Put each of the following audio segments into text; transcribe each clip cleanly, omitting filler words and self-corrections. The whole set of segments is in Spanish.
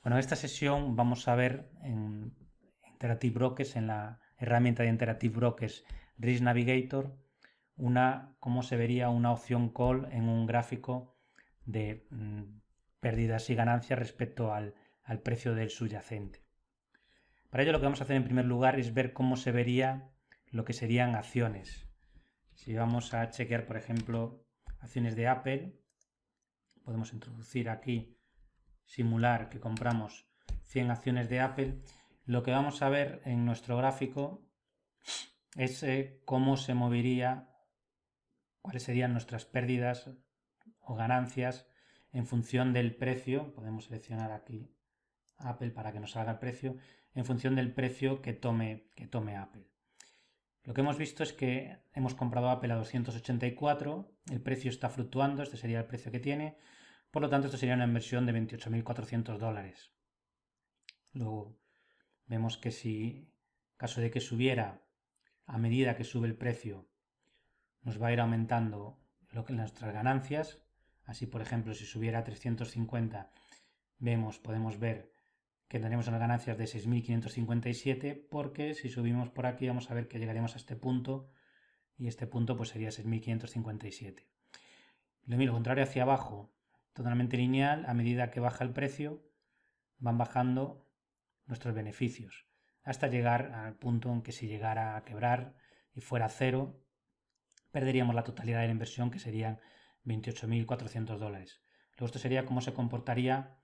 Bueno, en esta sesión vamos a ver en Interactive Brokers, en la herramienta de Interactive Brokers Risk Navigator, cómo se vería una opción call en un gráfico de pérdidas y ganancias respecto al precio del subyacente. Para ello lo que vamos a hacer en primer lugar es ver cómo se vería lo que serían acciones. Si vamos a chequear, por ejemplo, acciones de Apple, podemos introducir aquí, simular que compramos 100 acciones de Apple. Lo que vamos a ver en nuestro gráfico es cómo se movería, cuáles serían nuestras pérdidas o ganancias en función del precio. Podemos seleccionar aquí Apple para que nos salga el precio, en función del precio que tome Apple. Lo que hemos visto es que hemos comprado Apple a 284, el precio está fluctuando, este sería el precio que tiene, por lo tanto esto sería una inversión de $28.400. Luego vemos que si, en caso de que subiera, a medida que sube el precio, nos va a ir aumentando nuestras ganancias. Así, por ejemplo, si subiera a 350, podemos ver que tendremos unas ganancias de 6.557, porque si subimos por aquí vamos a ver que llegaremos a este punto, y este punto pues sería 6.557. Lo contrario hacia abajo, totalmente lineal, a medida que baja el precio van bajando nuestros beneficios, hasta llegar al punto en que si llegara a quebrar y fuera cero, perderíamos la totalidad de la inversión, que serían $28.400. Luego esto sería cómo se comportaría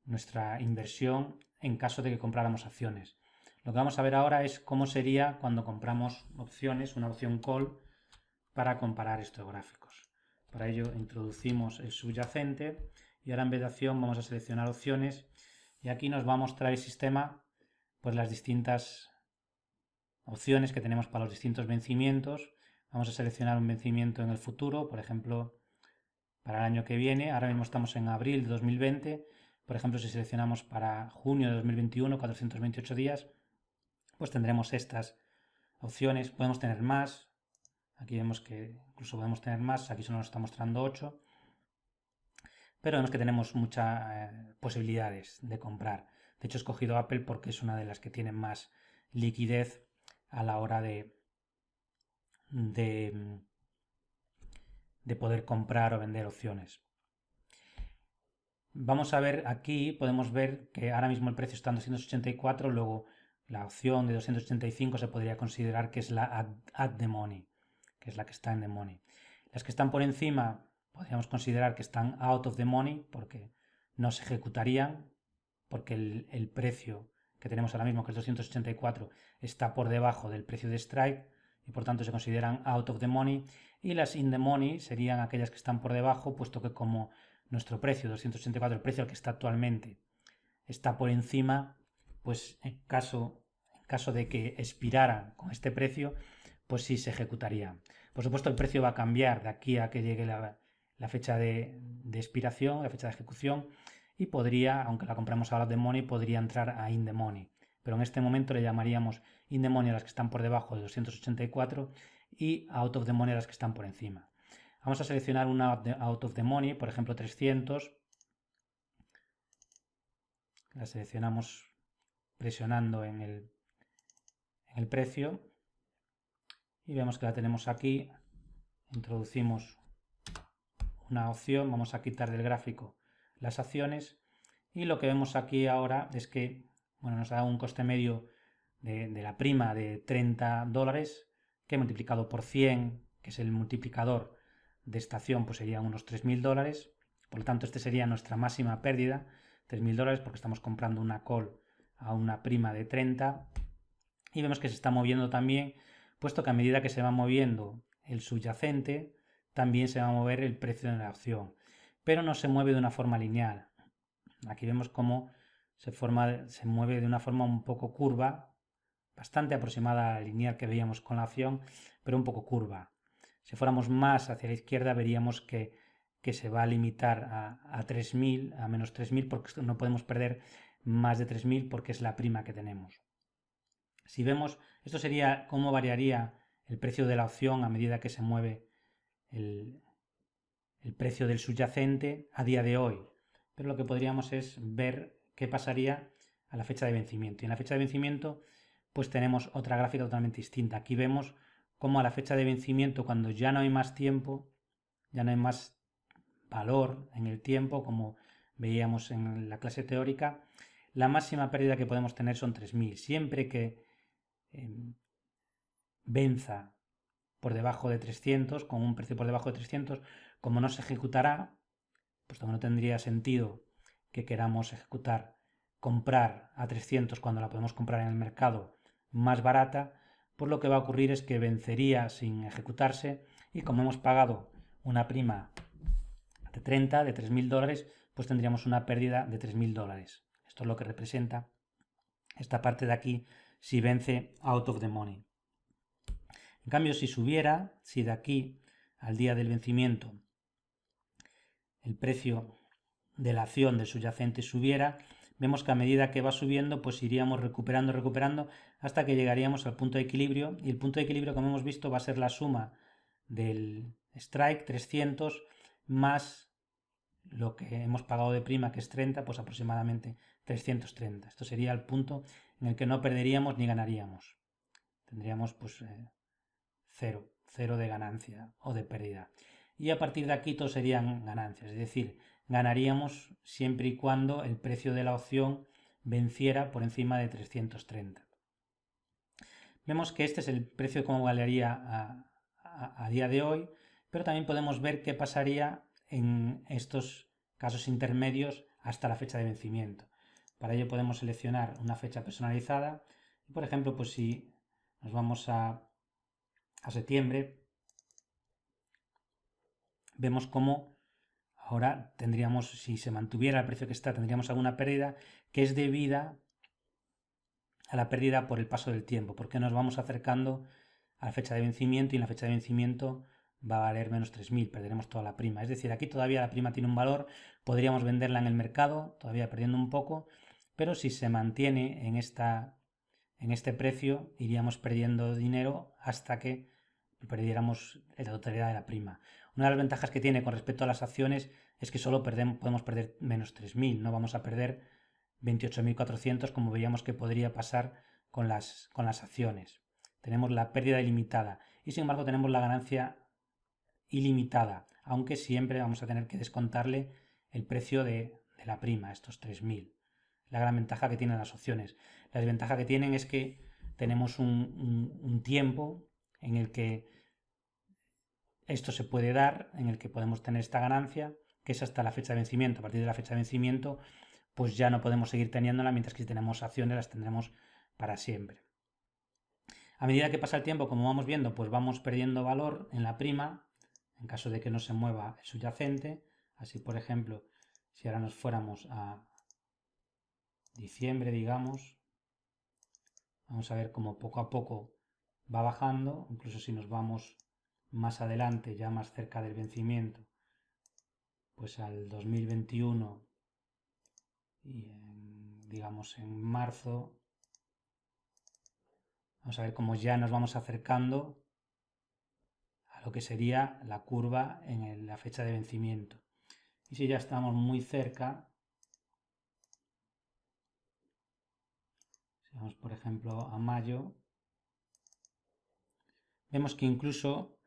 nuestra inversión en caso de que compráramos acciones. Lo que vamos a ver ahora es cómo sería cuando compramos opciones, una opción call, para comparar estos gráficos. Para ello introducimos el subyacente y ahora en vez de acción vamos a seleccionar opciones, y aquí nos va a mostrar el sistema pues las distintas opciones que tenemos para los distintos vencimientos. Vamos a seleccionar un vencimiento en el futuro, por ejemplo, para el año que viene. Ahora mismo estamos en abril de 2020. Por ejemplo, si seleccionamos para junio de 2021, 428 días, pues tendremos estas opciones. Podemos tener más. Aquí vemos que incluso podemos tener más. Aquí solo nos está mostrando 8. Pero vemos que tenemos muchas posibilidades de comprar. De hecho, he escogido Apple porque es una de las que tienen más liquidez a la hora de poder comprar o vender opciones. Vamos a ver aquí, podemos ver que ahora mismo el precio está en 284, luego la opción de 285 se podría considerar que es la at the money, que es la que está en the money. Las que están por encima podríamos considerar que están out of the money porque no se ejecutarían, porque el precio que tenemos ahora mismo, que es 284, está por debajo del precio de strike y por tanto se consideran out of the money. Y las in the money serían aquellas que están por debajo, puesto que como nuestro precio 284, el precio al que está actualmente, está por encima, pues en caso de que expirara con este precio, pues sí se ejecutaría. Por supuesto, el precio va a cambiar de aquí a que llegue la fecha de expiración, la fecha de ejecución, y podría, aunque la compramos ahora de money, podría entrar a in the money. Pero en este momento le llamaríamos in the money a las que están por debajo de 284 y out of the money a las que están por encima. Vamos a seleccionar una out of the money, por ejemplo 300. La seleccionamos presionando en el precio y vemos que la tenemos aquí. Introducimos una opción, vamos a quitar del gráfico las acciones y lo que vemos aquí ahora es que nos da un coste medio de la prima de $30, que multiplicado por 100, que es el multiplicador de esta acción, pues serían unos $3.000. Por lo tanto, este sería nuestra máxima pérdida, $3.000, porque estamos comprando una call a una prima de 30. Y vemos que se está moviendo también, puesto que a medida que se va moviendo el subyacente, también se va a mover el precio de la opción, pero no se mueve de una forma lineal. Aquí vemos cómo se mueve de una forma un poco curva, bastante aproximada a la lineal que veíamos con la acción, pero un poco curva. Si fuéramos más hacia la izquierda, veríamos que se va a limitar a 3.000, a menos 3.000, porque no podemos perder más de 3.000 porque es la prima que tenemos. Si vemos, esto sería cómo variaría el precio de la opción a medida que se mueve el precio del subyacente a día de hoy. Pero lo que podríamos es ver qué pasaría a la fecha de vencimiento. Y en la fecha de vencimiento pues tenemos otra gráfica totalmente distinta. Aquí vemos cómo a la fecha de vencimiento, cuando ya no hay más tiempo, ya no hay más valor en el tiempo, como veíamos en la clase teórica, la máxima pérdida que podemos tener son 3.000. Siempre que venza por debajo de 300, con un precio por debajo de 300, como no se ejecutará, pues no tendría sentido que queramos comprar a 300 cuando la podemos comprar en el mercado más barata, pues lo que va a ocurrir es que vencería sin ejecutarse, y como hemos pagado una prima de 30, de $3.000, pues tendríamos una pérdida de $3.000. Esto es lo que representa esta parte de aquí si vence out of the money. En cambio, si de aquí al día del vencimiento el precio de la acción del subyacente subiera, vemos que a medida que va subiendo, pues iríamos recuperando hasta que llegaríamos al punto de equilibrio, y el punto de equilibrio, como hemos visto, va a ser la suma del strike 300 más lo que hemos pagado de prima, que es 30, pues aproximadamente 330. Esto sería el punto en el que no perderíamos ni ganaríamos. Tendríamos pues cero de ganancia o de pérdida. Y a partir de aquí todo serían ganancias, es decir, ganaríamos siempre y cuando el precio de la opción venciera por encima de 330. Vemos que este es el precio como valería a día de hoy, pero también podemos ver qué pasaría en estos casos intermedios hasta la fecha de vencimiento. Para ello podemos seleccionar una fecha personalizada y, por ejemplo, pues si nos vamos a septiembre, vemos cómo ahora tendríamos, si se mantuviera el precio que está, tendríamos alguna pérdida que es debida a la pérdida por el paso del tiempo, porque nos vamos acercando a la fecha de vencimiento, y en la fecha de vencimiento va a valer menos 3.000, perderemos toda la prima. Es decir, aquí todavía la prima tiene un valor, podríamos venderla en el mercado, todavía perdiendo un poco, pero si se mantiene en este precio, iríamos perdiendo dinero hasta que perdiéramos la totalidad de la prima. Una de las ventajas que tiene con respecto a las acciones es que solo podemos perder menos 3.000, no vamos a perder 28.400 como veíamos que podría pasar con las acciones. Tenemos la pérdida ilimitada y sin embargo tenemos la ganancia ilimitada, aunque siempre vamos a tener que descontarle el precio de la prima, estos 3.000. La gran ventaja que tienen las opciones. La desventaja que tienen es que tenemos un tiempo en el que esto se puede dar, en el que podemos tener esta ganancia, que es hasta la fecha de vencimiento. A partir de la fecha de vencimiento, pues ya no podemos seguir teniéndola, mientras que si tenemos acciones las tendremos para siempre. A medida que pasa el tiempo, como vamos viendo, pues vamos perdiendo valor en la prima, en caso de que no se mueva el subyacente. Así, por ejemplo, si ahora nos fuéramos a diciembre, digamos, vamos a ver cómo poco a poco va bajando, incluso si nos vamos más adelante, ya más cerca del vencimiento, pues al 2021 y digamos en marzo, vamos a ver cómo ya nos vamos acercando a lo que sería la curva en la fecha de vencimiento. Y si ya estamos muy cerca, si vamos por ejemplo a mayo, vemos que incluso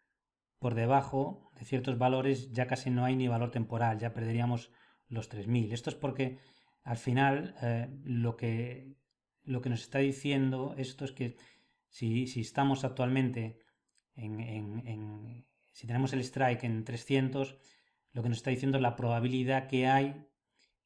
por debajo de ciertos valores ya casi no hay ni valor temporal, ya perderíamos los 3.000. Esto es porque al final lo que nos está diciendo esto es que si estamos actualmente si tenemos el strike en 300, lo que nos está diciendo es la probabilidad que hay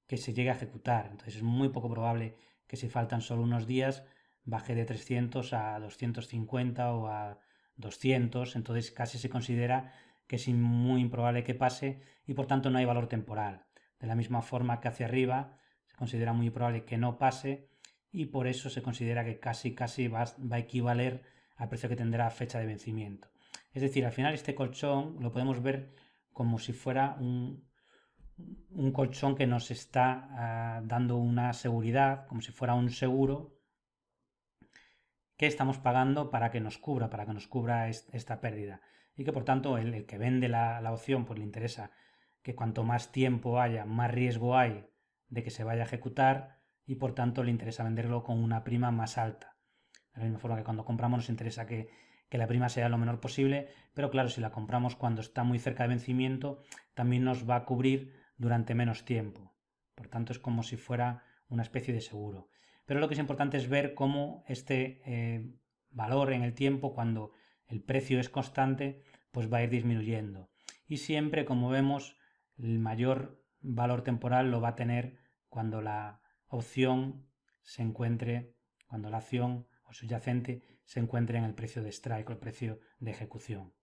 que se llegue a ejecutar. Entonces es muy poco probable que si faltan solo unos días baje de 300 a 250 o a 200, entonces casi se considera que es muy improbable que pase y por tanto no hay valor temporal. De la misma forma que hacia arriba se considera muy probable que no pase y por eso se considera que casi va a equivaler al precio que tendrá fecha de vencimiento. Es decir, al final este colchón lo podemos ver como si fuera un colchón que nos está dando una seguridad, como si fuera un seguro que estamos pagando para que nos cubra esta pérdida. Y que por tanto el que vende la opción pues le interesa que cuanto más tiempo haya, más riesgo hay de que se vaya a ejecutar, y por tanto le interesa venderlo con una prima más alta. De la misma forma que cuando compramos nos interesa que la prima sea lo menor posible, pero claro, si la compramos cuando está muy cerca de vencimiento, también nos va a cubrir durante menos tiempo. Por tanto, es como si fuera una especie de seguro. Pero lo que es importante es ver cómo este valor en el tiempo, cuando el precio es constante, pues va a ir disminuyendo. Y siempre, como vemos, el mayor valor temporal lo va a tener cuando la opción se encuentre, cuando la acción o subyacente se encuentre en el precio de strike o el precio de ejecución.